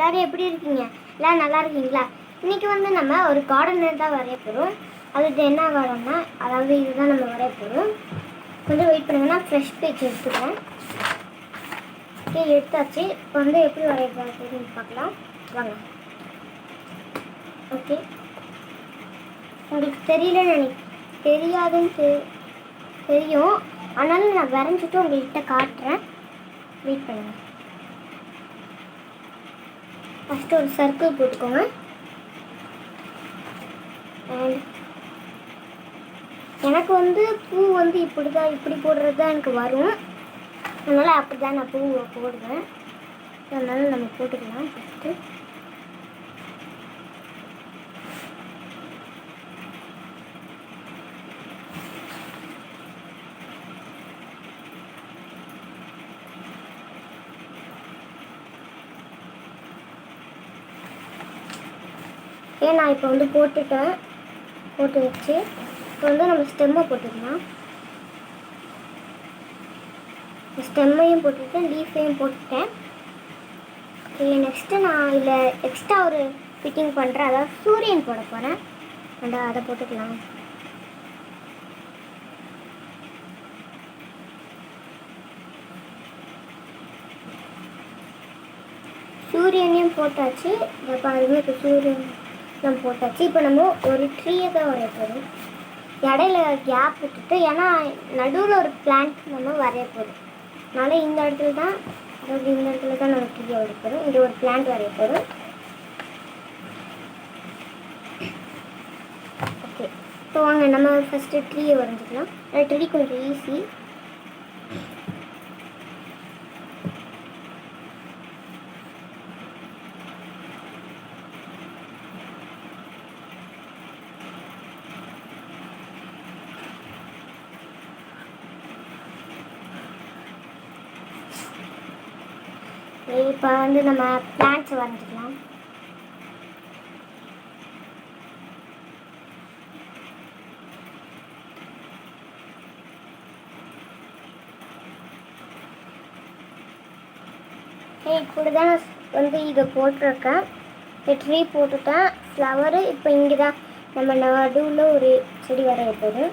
எல்லோரும் எப்படி இருக்கீங்க? எல்லோரும் நல்லா இருக்கீங்களா? இன்றைக்கி வந்து நம்ம ஒரு கார்டன் தான் வரைய போகிறோம். அதுக்கு என்ன கார்டன்னா, அதாவது இதுதான் நம்ம வரைய போகிறோம். கொஞ்சம் வெயிட் பண்ணுங்கன்னா ஃப்ரெஷ் பேஜ் எடுத்துக்கிறேன். ஓகே, எடுத்தாச்சு. இப்போ வந்து எப்படி வரைய போகிறதுன்னு பார்க்கலாம் வாங்க. ஓகே, உங்களுக்கு தெரியாதுன்னு தெரியும். ஆனாலும் நான் வரைஞ்சிட்டு உங்கள்கிட்ட காட்டுறேன். வெயிட் பண்ணுங்கள். ஃபஸ்ட்டு ஒரு சர்க்கிள் போட்டுக்கோங்க. அண்ட் எனக்கு வந்து பூ வந்து இப்படி போடுறது தான் எனக்கு வரும். அதனால் அப்படி தான் நான் பூ போடுவேன். அதனால நம்ம போட்டுக்கலாம் ஃபஸ்ட்டு. நான் இப்போ வந்து போட்டு வச்சு இப்போ வந்து நம்ம ஸ்டெம்மை போட்டுக்கலாம். ஸ்டெம்மையும் போட்டுவிட்டேன், லீஃபையும் போட்டுட்டேன். ஓகே, நெக்ஸ்ட்டு நான் இதில் எக்ஸ்ட்ரா ஒரு ஃபிட்டிங் பண்ணுறேன். அதாவது சூரியன் போட போகிறேன். அதை போட்டுக்கலாம். சூரியனையும் போட்டாச்சு. இதை பாருங்க, இப்போ சூரியன் நம்ம போட்டாச்சு. இப்போ நம்ம ஒரு ட்ரீயை தான் வரைய போகிறோம். இடையில கேப் விட்டுட்டு, ஏன்னா நடுவில் ஒரு பிளான்ட் நம்ம வரைய போகிறோம். அதனால் இந்த இடத்துல தான் நம்ம ட்ரீயை வரைய போகிறோம். இங்கே ஒரு பிளான்ட் வரைய போகிறோம். ஓகே, இப்போ வாங்க நம்ம ஃபஸ்ட்டு ட்ரீயை வரைஞ்சிக்கலாம். ட்ரீ கொஞ்சம் ஈஸி. இப்போ வந்து நம்ம பிளான்ட்ஸ் வரைஞ்சிக்கலாம். இப்படி தான் வந்து இதை போட்டிருக்கேன். ட்ரீ போட்டுட்டேன், ஃப்ளவரு. இப்போ இங்கே தான் நம்ம நடுவில் ஒரு செடி வரைய போகுது.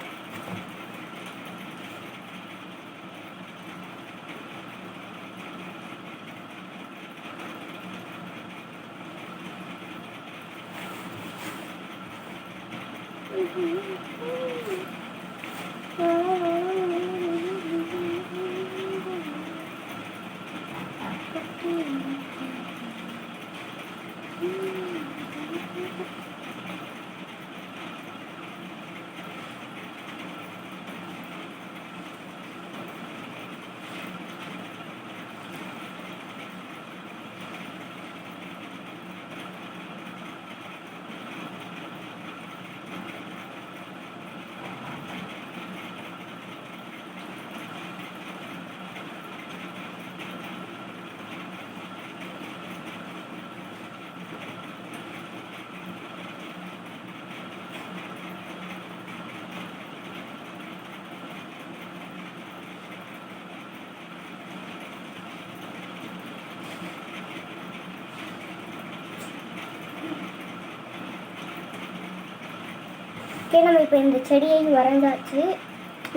ஓகே, நம்ம இப்போ இந்த செடியையும் வரைஞ்சாச்சு.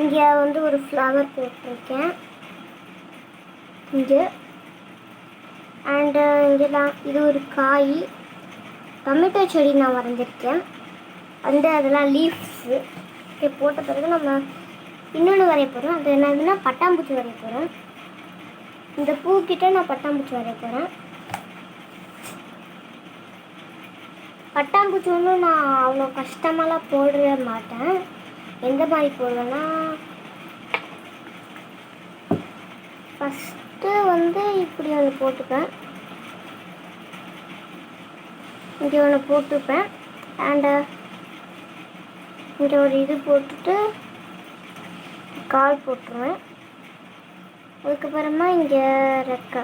இங்கே வந்து ஒரு ஃப்ளவர் போட்டிருக்கேன் இங்கே. அண்டு இங்கெல்லாம் இது ஒரு காய். டொமேட்டோ செடி நான் வரைஞ்சிருக்கேன். அதெல்லாம் லீஃப்ஸு. ஓகே, போட்ட பிறகு நம்ம இன்னொன்று வரைய போகிறோம். அது என்னதுன்னா பட்டாம்பூச்சி வரைய போகிறேன். இந்த பூக்கிட்ட நான் பட்டாம்பூச்சி வரைய போகிறேன். பட்டாம்பூச்சி ஒன்றும் நான் அவ்வளோ கஷ்டமாலாம் போட மாட்டேன். எந்த மாதிரி போடுவேன்னா, ஃபஸ்ட்டு வந்து இப்படி ஒன்று போட்டுப்பேன். இங்கே ஒன்று போட்டுப்பேன். அண்டு இங்கே ஒரு இது போட்டுட்டு கால் போட்டுருவேன். அதுக்கப்புறமா இங்கே ரெக்கை.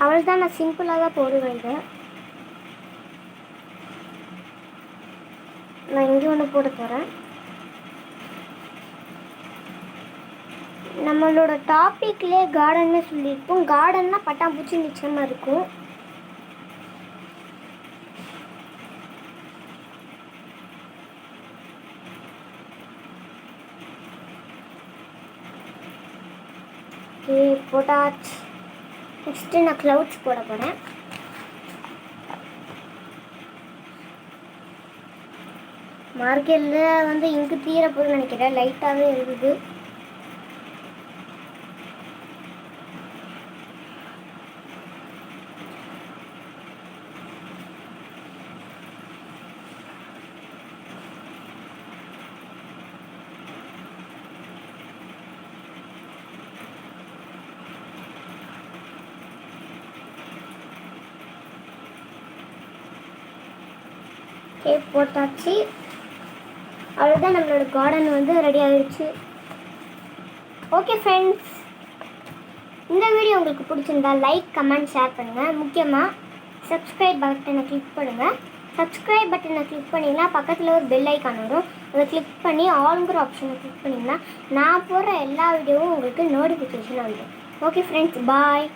அவ்வளோதான், நான் சிம்பிளாக தான் போடுவேன். இதை நான் இங்கே ஒன்று போட போகிறேன். நம்மளோட டாப்பிக்லேயே கார்டன்னு சொல்லியிருப்போம். கார்டன்னா பட்டாம்பூச்சி நிச்சயமாக இருக்கும். ஓகே போட்டாச்சு. நெக்ஸ்ட்டு நான் க்ளவுட்ஸ் போட போகிறேன். மார்க்கெட்டில் வந்து இங்கு தீர போகுதுன்னு நினைக்கிறேன். லைட்டாகவே இருக்குது. போட்டாச்சு. அவ்வளோதான், நம்மளோட கார்டன் வந்து ரெடி ஆகிடுச்சு. ஓகே ஃப்ரெண்ட்ஸ், இந்த வீடியோ உங்களுக்கு பிடிச்சிருந்தா லைக், கமெண்ட், ஷேர் பண்ணுங்கள். முக்கியமாக சப்ஸ்கிரைப் பட்டனை கிளிக் பண்ணுங்கள். சப்ஸ்கிரைப் பட்டனை கிளிக் பண்ணிங்கன்னா பக்கத்தில் ஒரு பெல் ஐக்கான் வரும். அதை கிளிக் பண்ணி ஆல்ங்கிற ஆப்ஷனை கிளிக் பண்ணிங்கன்னா நான் போடுற எல்லா வீடியோவும் உங்களுக்கு நோட்டிஃபிகேஷன் வந்துடும். ஓகே ஃப்ரெண்ட்ஸ், பாய்.